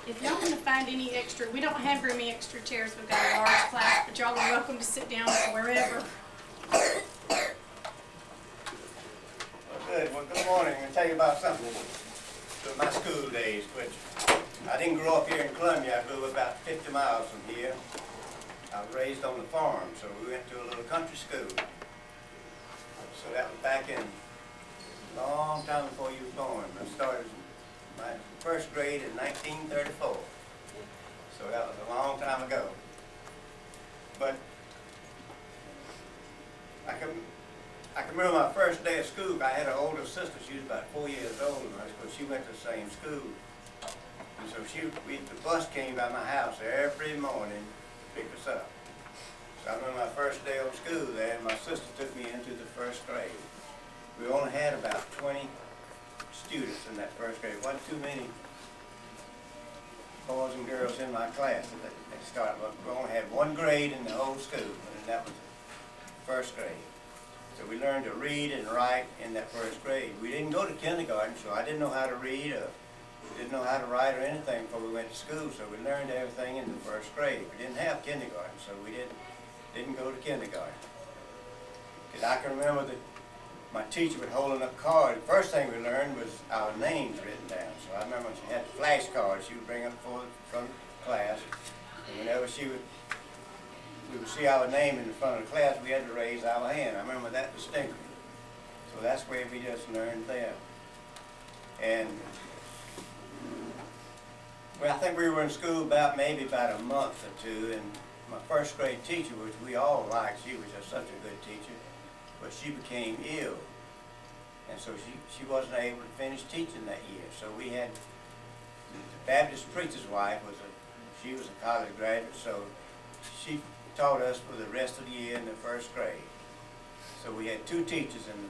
If y'all want to find any extra, we don't have very many extra chairs. We've got a large class, but y'all are welcome to sit down wherever. Well, good. Well, good morning. I'm going to tell you about something to my school days, which I didn't grow up here in Columbia. I grew about 50 miles from here. I was raised on the farm, so we went to a little country school. So that was back in a long time before you were born. I started my first grade in 1934. So that was a long time ago. But I can remember my first day of school. I had an older sister. She was about 4 years older than us, but she went to the same school. And so the bus came by my house every morning to pick us up. So I remember my first day of school there, and my sister took me into the first grade. We only had about 20 students in that first grade. It wasn't too many boys and girls in my class at the start. But we only had one grade in the whole school, and that was the first grade. So we learned to read and write in that first grade. We didn't go to kindergarten, so I didn't know how to read or didn't know how to write or anything before we went to school. So we learned everything in the first grade. We didn't have kindergarten, so we didn't go to kindergarten. Because I can remember that my teacher was holding up cards. The first thing we learned was our names written down. So I remember she had flashcards she would bring up from class. And whenever we would see our name in the front of the class, we had to raise our hand. I remember that distinctly. So that's where we just learned there. And well, I think we were in school maybe about a month or two, and my first grade teacher, which we all liked, she was just such a good teacher, but she became ill. And so she wasn't able to finish teaching that year. So we had the Baptist preacher's wife she was a college graduate, so she taught us for the rest of the year in the first grade. So we had two teachers in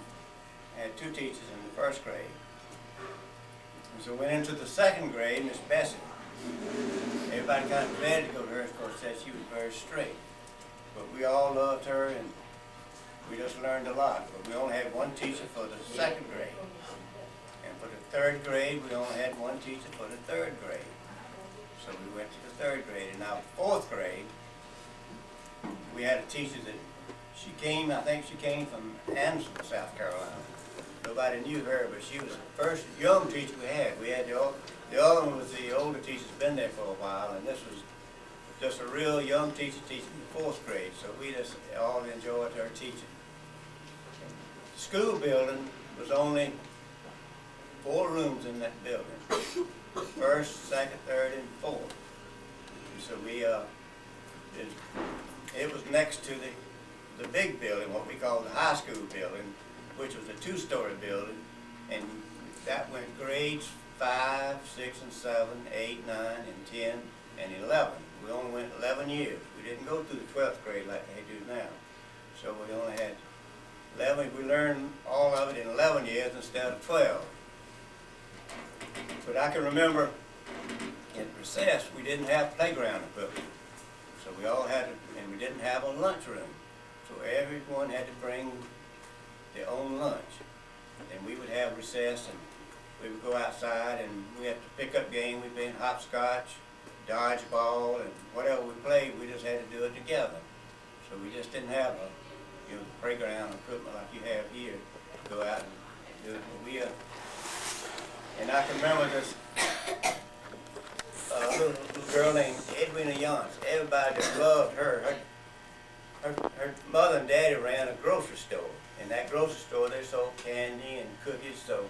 the first grade. And so we went into the second grade, Miss Bessie. Everybody kind of dreaded to go to her, of course, said she was very strict. But we all loved her, and we just learned a lot. But we only had one teacher for the second grade. And for the third grade, we only had one teacher for the third grade. So we went to the third grade. And now fourth grade, we had a teacher that I think she came from Anderson, South Carolina. Nobody knew her, but she was the first young teacher we had. We had the other one was the older teacher's been there for a while, and this was just a real young teacher teaching the fourth grade. So we just all enjoyed her teaching. The school building was only 4 rooms in that building. First, second, third, and fourth. And so it was next to the big building, what we call the high school building, which was a 2-story building, and that went grades 5, 6, and 7, 8, 9, and 10, and 11. We only went 11 years. We didn't go through the 12th grade like they do now. So we only had 11. We learned all of it in 11 years instead of 12. But I can remember in recess we didn't have playground equipment. So we all had and we didn't have a lunchroom. So everyone had to bring their own lunch. And we would have recess, and we would go outside, and we had to pick up game. We played hopscotch, dodgeball, and whatever we played, we just had to do it together. So we just didn't have the playground equipment like you have here to go out and do it. But and I can remember this little girl named Edwina Yance. Everybody just loved her. Her mother and daddy ran a grocery store. In that grocery store, they sold candy and cookies. So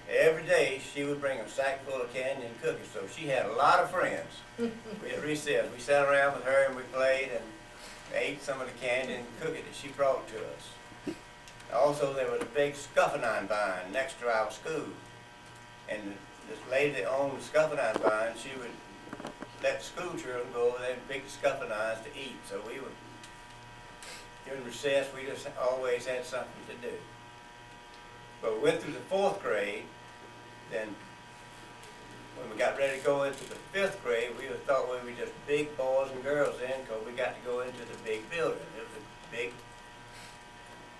every day, she would bring a sack full of candy and cookies. So she had a lot of friends. We had recess. We sat around with her and we played and ate some of the candy and cookies that she brought to us. Also, there was a big scuffernine vine next to our school. And this lady that owned the scuffernine vine, she would let the school children go over there and pick the scuffernines to eat. So we would, during recess, we just always had something to do. But we went through the 4th grade, then when we got ready to go into the 5th grade, we thought we were just big boys and girls then, because we got to go into the big building. It was a big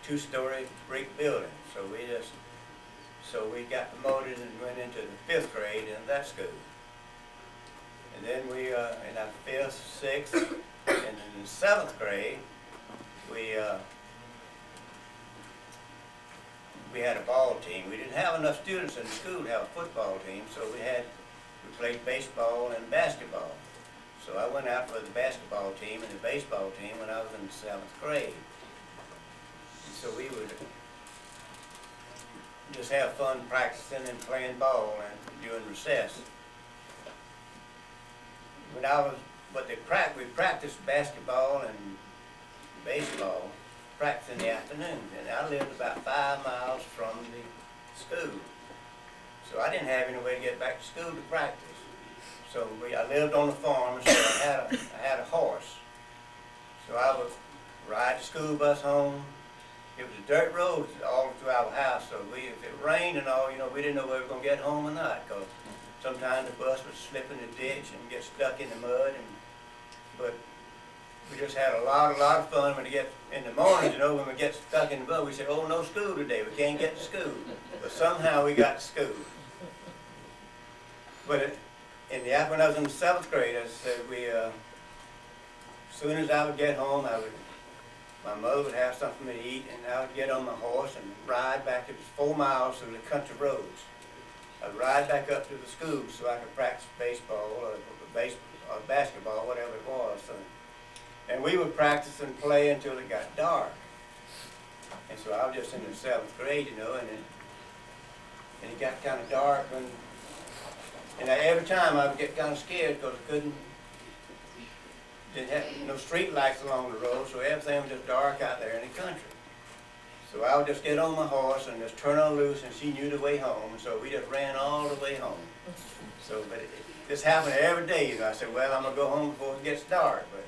2-story brick building. So we got promoted and went into the 5th grade in that school. And then we, in our 5th, 6th, and in the 7th grade, we had a ball team. We didn't have enough students in the school to have a football team, so we played baseball and basketball. So I went out for the basketball team and the baseball team when I was in the 7th grade. And so we would just have fun practicing and playing ball and during recess. We practiced basketball and baseball, practice in the afternoon, and I lived about 5 miles from the school. So I didn't have any way to get back to school to practice. So I lived on the farm, so I had a horse. So I would ride the school bus home. It was a dirt road all through our house, so if it rained and all, we didn't know whether we were going to get home or not, because sometimes the bus would slip in the ditch and get stuck in the mud. But we just had a lot of fun when we get in the mornings, when we get stuck in the mud, we say, oh, no school today, we can't get to school. But somehow we got to school. But when I was in the 7th grade, I said as soon as I would get home, my mother would have something to eat, and I would get on my horse and ride back. It was 4 miles through the country roads. I'd ride back up to the school so I could practice baseball or basketball, whatever it was. And we would practice and play until it got dark. And so I was just in the 7th grade, and it got kind of dark. And every time I would get kind of scared because I didn't have no street lights along the road, so everything was just dark out there in the country. So I would just get on my horse and just turn her loose, and she knew the way home. And so we just ran all the way home. But this happened every day. I said, well, I'm going to go home before it gets dark. But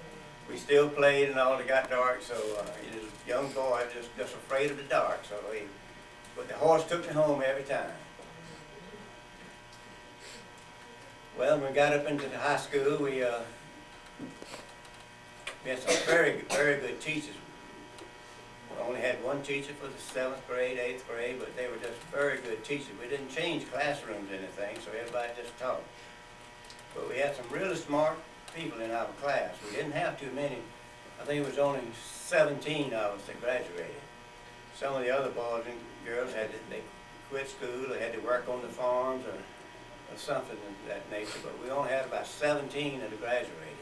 we still played and all, it got dark. So as a young boy, I was just afraid of the dark. But the horse took me home every time. Well, when we got up into the high school, we had some very, very good teachers. We only had one teacher for the 7th grade, 8th grade, but they were just very good teachers. We didn't change classrooms or anything, so everybody just taught. But we had some really smart people in our class. We didn't have too many. I think it was only 17 of us that graduated. Some of the other boys and girls they quit school, they had to work on the farms or something of that nature, but we only had about 17 that had graduated.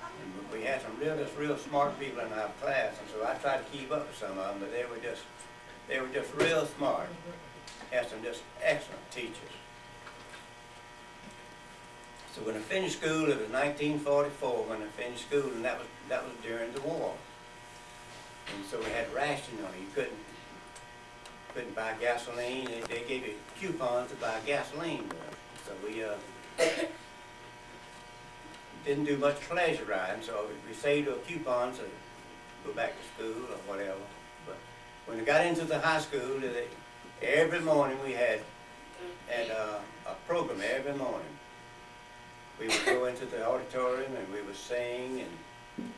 And we had some real smart people in our class, and so I tried to keep up with some of them, but they were just real smart. Had some just excellent teachers. So when I finished school, it was 1944 when I finished school, and that was during the war. And so we had rationing. You couldn't buy gasoline. They gave you coupons to buy gasoline. So we didn't do much pleasure riding, so we saved those coupons to go back to school or whatever. But when we got into the high school, every morning we had a program every morning. We would go into the auditorium and we would sing and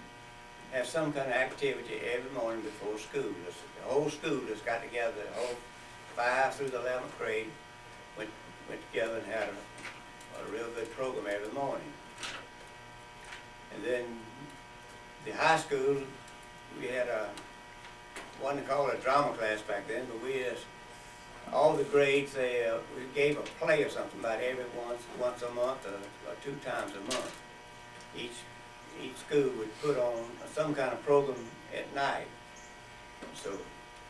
have some kind of activity every morning before school. The whole school just got together, the whole 5 through the 11th grade went together and had a real good program every morning. And then the high school, we had one they called a drama class back then, but all the grades, we gave a play or something about every once a month or 2 times a month. Each school would put on some kind of program at night. So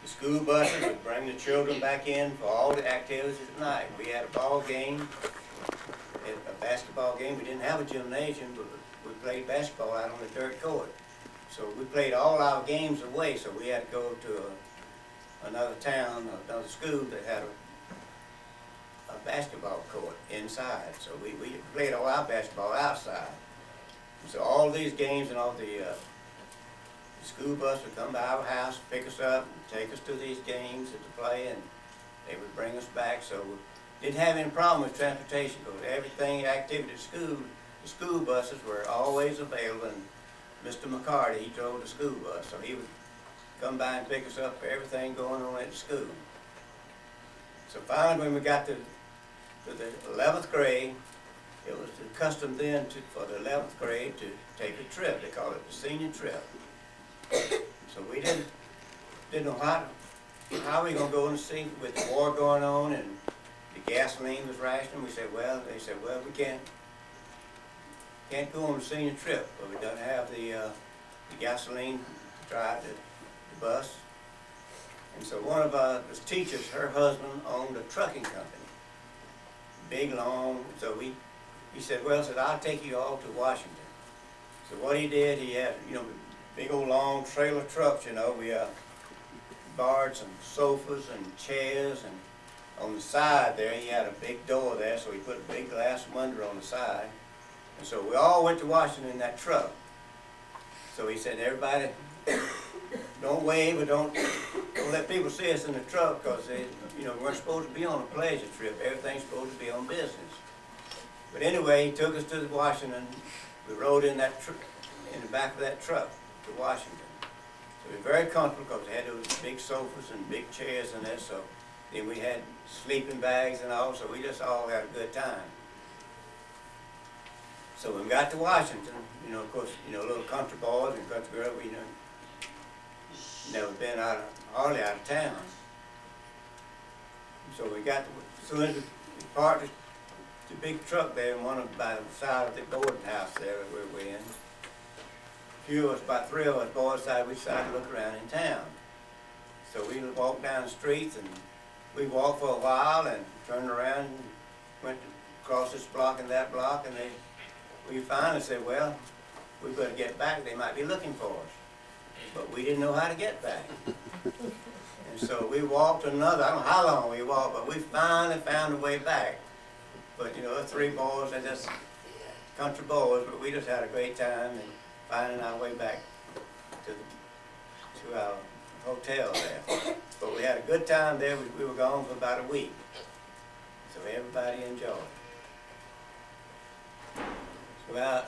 the school buses would bring the children back in for all the activities at night. We had a ball game, a basketball game. We didn't have a gymnasium, but we played basketball out on the dirt court. So we played all our games away, so we had to go to another town, another school that had a basketball court inside. So we played all our basketball outside. So all these games and all the school bus would come by our house, pick us up, and take us to these games to play, and they would bring us back. So didn't have any problem with transportation, because everything, activity at school, the school buses were always available, and Mr. McCarty, he drove the school bus, so he would come by and pick us up for everything going on at the school. So finally, when we got to the 11th grade, it was the custom then for the 11th grade to take a trip. They call it the senior trip. So we didn't know how we gonna go and see with the war going on and the gasoline was rationing. They said, well, we can't go on the senior trip, but we don't have the gasoline to drive the bus. And so one of the teachers, her husband owned a trucking company, big, long. So he said, well, I'll take you all to Washington. So what he did, he had, big old long trailer trucks, we borrowed some sofas and chairs, and on the side there, he had a big door there, so he put a big glass window on the side. And so we all went to Washington in that truck. So he said, everybody, don't wave or don't let people see us in the truck, because we weren't supposed to be on a pleasure trip. Everything's supposed to be on business. But anyway, he took us to Washington. We rode in the back of that truck to Washington. So we were very comfortable, because we had those big sofas and big chairs in there. So then we had sleeping bags and all, so we just all had a good time. So when we got to Washington, of course, little country boys and country girls, we never been hardly out of town. So we got as soon as we parked the big truck there, and by the side of the boarding house there that we were in. A few of us, about 3 of us boys, we decided to look around in town. So we walked down the streets, and we walked for a while and turned around and went across this block and that block, and we finally said, well, we better get back. They might be looking for us. But we didn't know how to get back. And so we walked another, I don't know how long we walked, but we finally found a way back. But the 3 boys, they're just country boys, but we just had a great time and finding our way back to our hotel there. But we had a good time there. We were gone for about a week. So everybody enjoyed it. Well,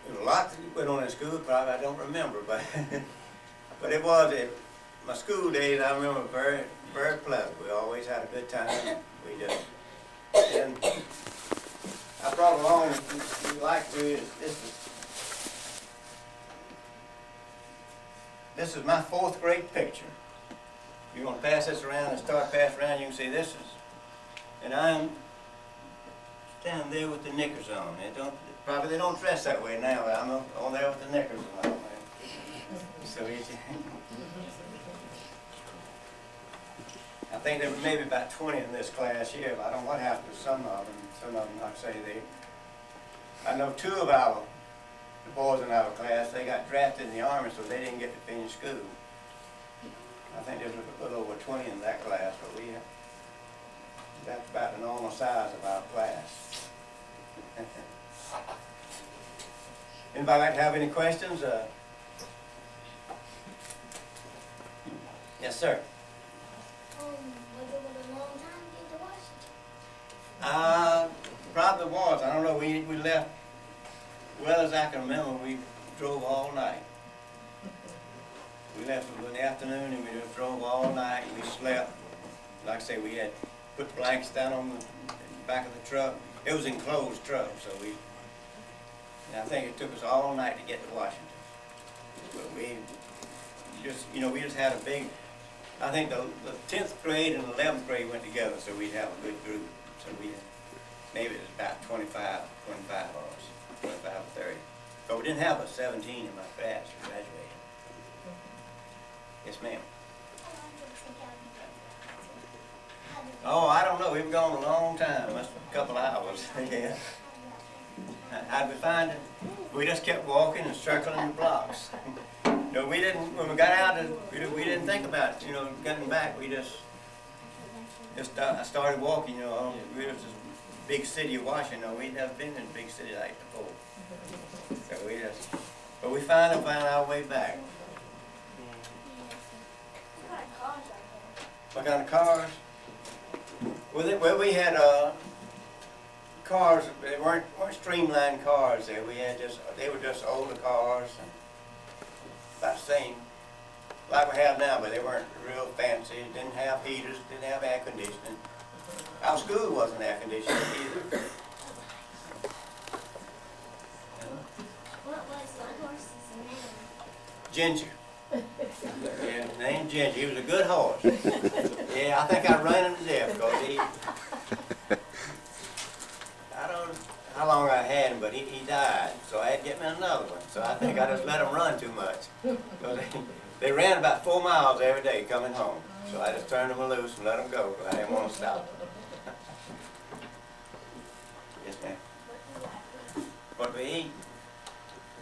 there was a lot that went on in school, probably I don't remember, but but it was my school days. I remember very, very pleasant. We always had a good time. We just, and I brought along, we like to, this is my 4th grade picture. If you want to pass this around and start passing around, you can see this is, and I'm standing there with the knickers on. Probably they don't dress that way now, but I'm on there with the knickers on. So I think there were maybe about 20 in this class here, but I don't know what happened to some of them. Some of them, like I say, I know 2 of the boys in our class, they got drafted in the Army, so they didn't get to finish school. I think there's a little over 20 in that class, but that's about the normal size of our class. Anybody like to have any questions? Yes, sir. Was it a long time to get to Washington? Probably was. I don't know. We left, well as I can remember, we drove all night. We left in the afternoon and we just drove all night. We slept. Like I say, we had put blankets down on the back of the truck. It was an enclosed truck, so I think it took us all night to get to Washington. But we just had a big, I think the 10th grade and the 11th grade went together, so we'd have a good group. So maybe it was about 25 of us, 25 or 30. But we didn't have a 17 in my class who graduated. Yes, ma'am. Oh, I don't know. We were gone a long time, must have a couple hours. Yeah. How'd we find it? We just kept walking and circling the blocks. We didn't, when we got out, we didn't think about, getting back. We just started walking, we were this big city of Washington. We'd never been in a big city like before. So but we finally found our way back. What kind of cars are there? What kind of cars? Well, we had cars. They weren't streamlined cars. There, they were just older cars, and about the same like we have now, but they weren't real fancy. Didn't have heaters. Didn't have air conditioning. Our school wasn't air conditioned either. What was the horse's name? Ginger. Yeah, named Ginger. He was a good horse. Yeah, I think I ran him to death because I don't know how long I had him, but he died. So I had to get me another one. So I think I just let him run too much. So they ran about 4 miles every day coming home. So I just turned them loose and let them go because I didn't want to stop. Yes, ma'am. What we eat?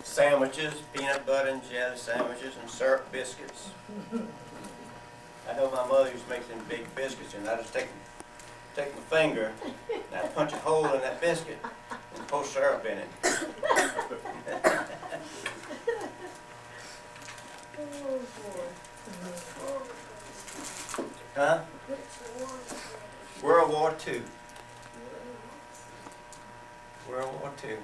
Sandwiches, peanut butter and jelly sandwiches, and syrup biscuits. I know my mother used to make them big biscuits, and I just take my finger and I punch a hole in that biscuit and pour syrup in it. Huh? World War II. World War II.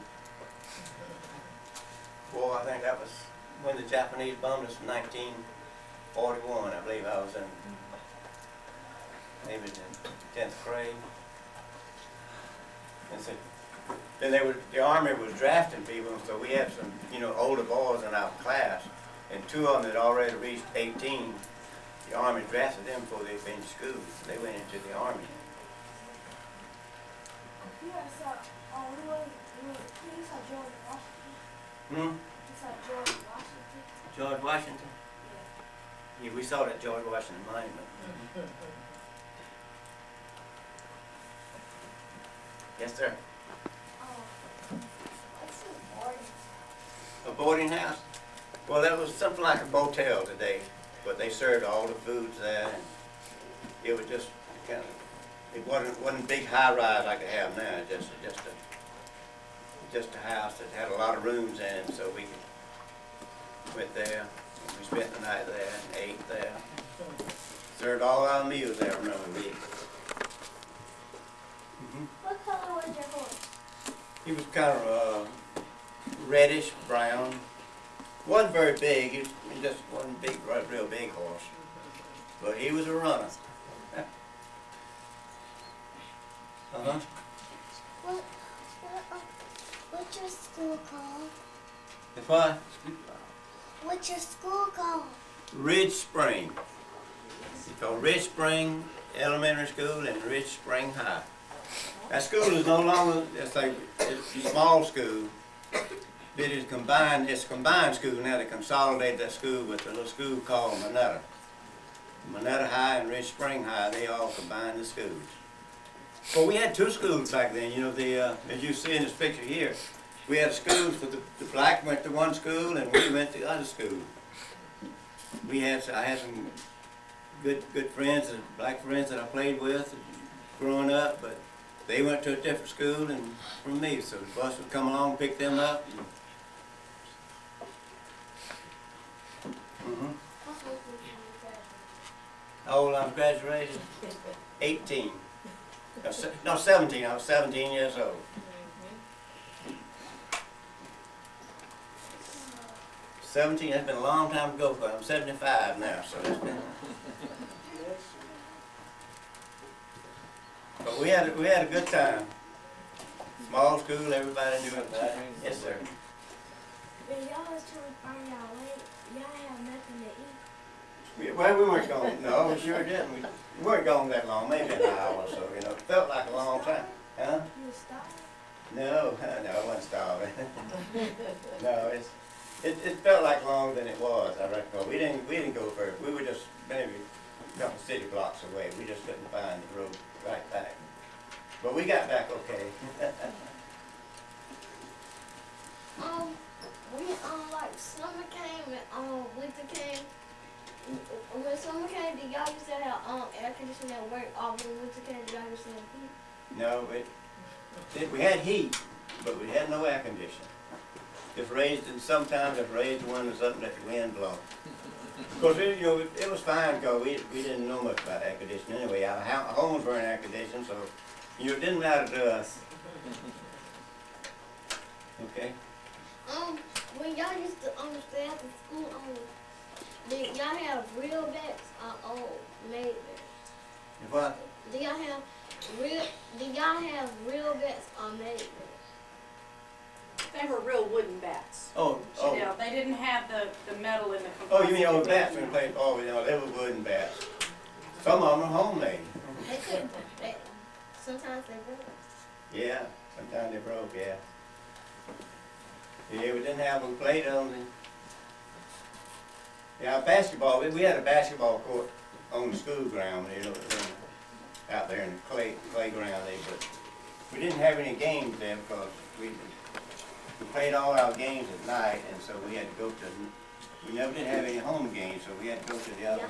Well, I think that was when the Japanese bombed us in 1941. I believe I was in maybe the 10th grade. And so then the Army was drafting people, so we had some, older boys in our class, and 2 of them had already reached 18. The Army drafted them before they finished school. They went into the Army. You saw, you saw George Washington. Hmm? You saw George Washington. George Washington? Yeah, we saw that George Washington monument. Yes, sir. What's a boarding house? A boarding house? Well, that was something like a motel today, but they served all the foods there. And it was just kind of, it wasn't big high rise like they have now. Just a house that had a lot of rooms in it, so we went there. And we spent the night there and ate there. Served all our meals there on a week. What color was your horse? He was kind of reddish brown. Wasn't very big. He just wasn't big, real big horse. But he was a runner. Uh-huh. What's your school called? If I What's your school called? Ridge Spring. It's called Ridge Spring Elementary School and Ridge Spring High. That school is no longer, it's a small school. It's a combined school now. They consolidated that school with a little school called Monetta. Monetta High and Ridge Spring High, they all combined the schools. Well, we had 2 schools back then. As you see in this picture here, we had schools for the black went to one school and we went to the other school. I had some good friends, black friends that I played with growing up, but they went to a different school and from me, so the bus would come along and pick them up. How old I was graduated? 18. No, 17. I was 17 years old. 17, that's been a long time ago, but I'm 75 now, so it's been... But we had a good time. Small school, everybody knew everybody. Yes, sir. When y'all was trying to find y'all weight, y'all have nothing to eat. Well, we weren't gone. No, we sure didn't. We weren't gone that long, maybe an hour or so. It felt like a long time. Huh? You was starving? No, I wasn't starving. No, it felt like longer than it was. I reckon. Well, we didn't go further. We were just maybe a couple city blocks away. We just couldn't find the road right back. But we got back okay. When like summer came and winter came, when summer came, did y'all used to have air conditioning at work? When winter came, did y'all used to have heat? No, we had heat, but we had no air conditioning. Sometimes it raised the windows up and let the wind blow. Because it was fine because we didn't know much about air conditioning anyway. Our homes weren't air conditioned, so it didn't matter to us. Okay. When y'all used to stay after school, did y'all have real bats or made bats? What? Do y'all have real bats or made bats? They were real wooden bats. Oh. Chanel. They didn't have the metal in the Oh, you mean composite. old bats when they played? Oh, they were wooden bats. Some of them are homemade. They couldn't. Sometimes they broke. Yeah, sometimes they broke. Yeah. Yeah, we didn't have them played on the. Yeah, basketball. We had a basketball court on the school ground. Out there in the playground there, but we didn't have any games there because we played all our games at night, and so we had to go to. We never did have any home games, so we had to go to the other.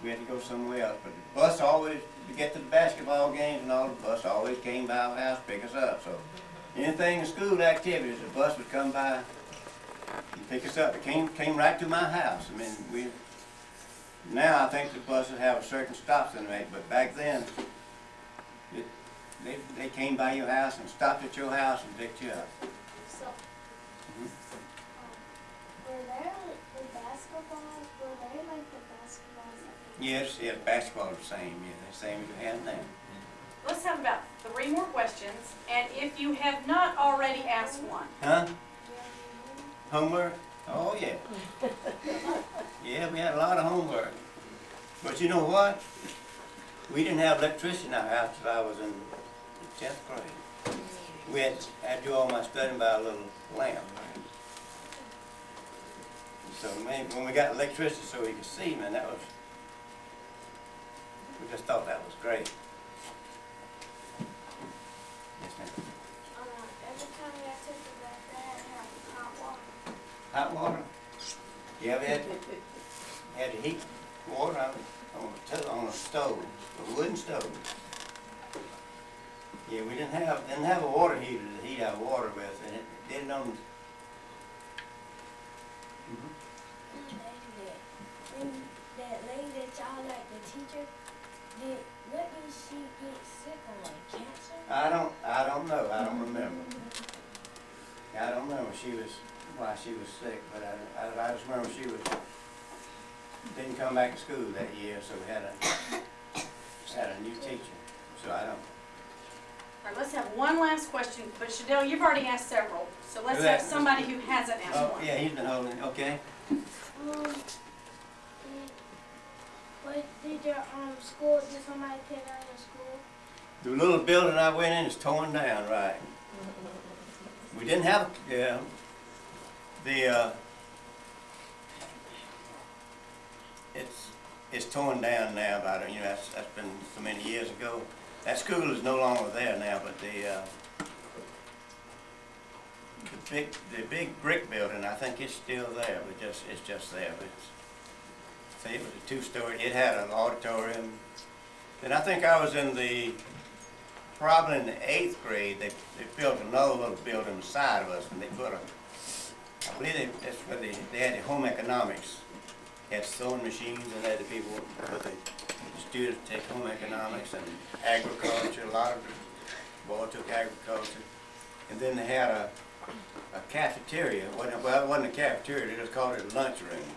We had to go somewhere else. But the bus always, to get to the basketball games and all, the bus always came by our house to pick us up. So anything in school activities, the bus would come by and pick us up. It came right to my house. I mean, now I think the buses have a certain stops in it, but back then, they came by your house and stopped at your house and picked you up. So, were there the basketballs? Were they like the basketballs? Yes, basketball is the same. Yeah, the same as you have now. Let's have about 3 more questions, and if you have not already asked one. Huh? Homework? Oh yeah. Yeah, we had a lot of homework. But you know what? We didn't have electricity in our house till I was in the 10th grade. We had to do all my studying by a little lamp. So when we got electricity so we could see, man, we just thought that was great. Yes, ma'am. Every time I took the bath, I had to have hot water. Hot water? Yeah, we had to heat water on a stove, a wooden stove. Yeah, we didn't have a water heater to heat our water with, and it did it on. That lady that y'all like, the teacher, what did she get sick of, like cancer? I don't know. I don't remember. I don't remember why she was sick, but I just remember she didn't come back to school that year, so we had a new teacher. So I don't. All right, let's have one last question, but Shadell, you've already asked several, so let's have somebody who hasn't asked Oh one. yeah, he's been holding it. Okay. What did your school? Did somebody tear down your school? The little building I went in is torn down, right? We didn't have it's torn down now. About that's been so many years ago. That school is no longer there now, but the big brick building, I think it's still there, but it's just there. But see, it was a 2-story. It had an auditorium. Then I think I was probably in the 8th grade. They built another little building on the side of us, and they put I believe that's where they had the home economics. They had sewing machines, and they had the people put the students take home economics and agriculture. A lot of the boys took agriculture, and then they had a cafeteria. Well, it wasn't a cafeteria. They just called it a lunchroom.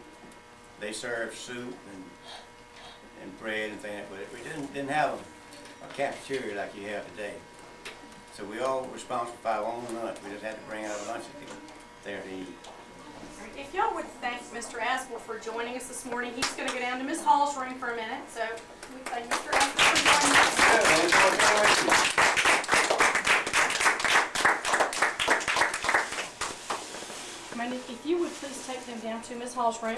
They served soup and bread and things, but we didn't have a cafeteria like you have today. So we all were responsible for our own lunch. We just had to bring our lunch there to eat. If y'all would thank Mr. Asbill for joining us this morning. He's going to go down to Ms. Hall's room for a minute. So we thank Mr. Asbill for joining us. If you would please take them down to Ms. Hall's room.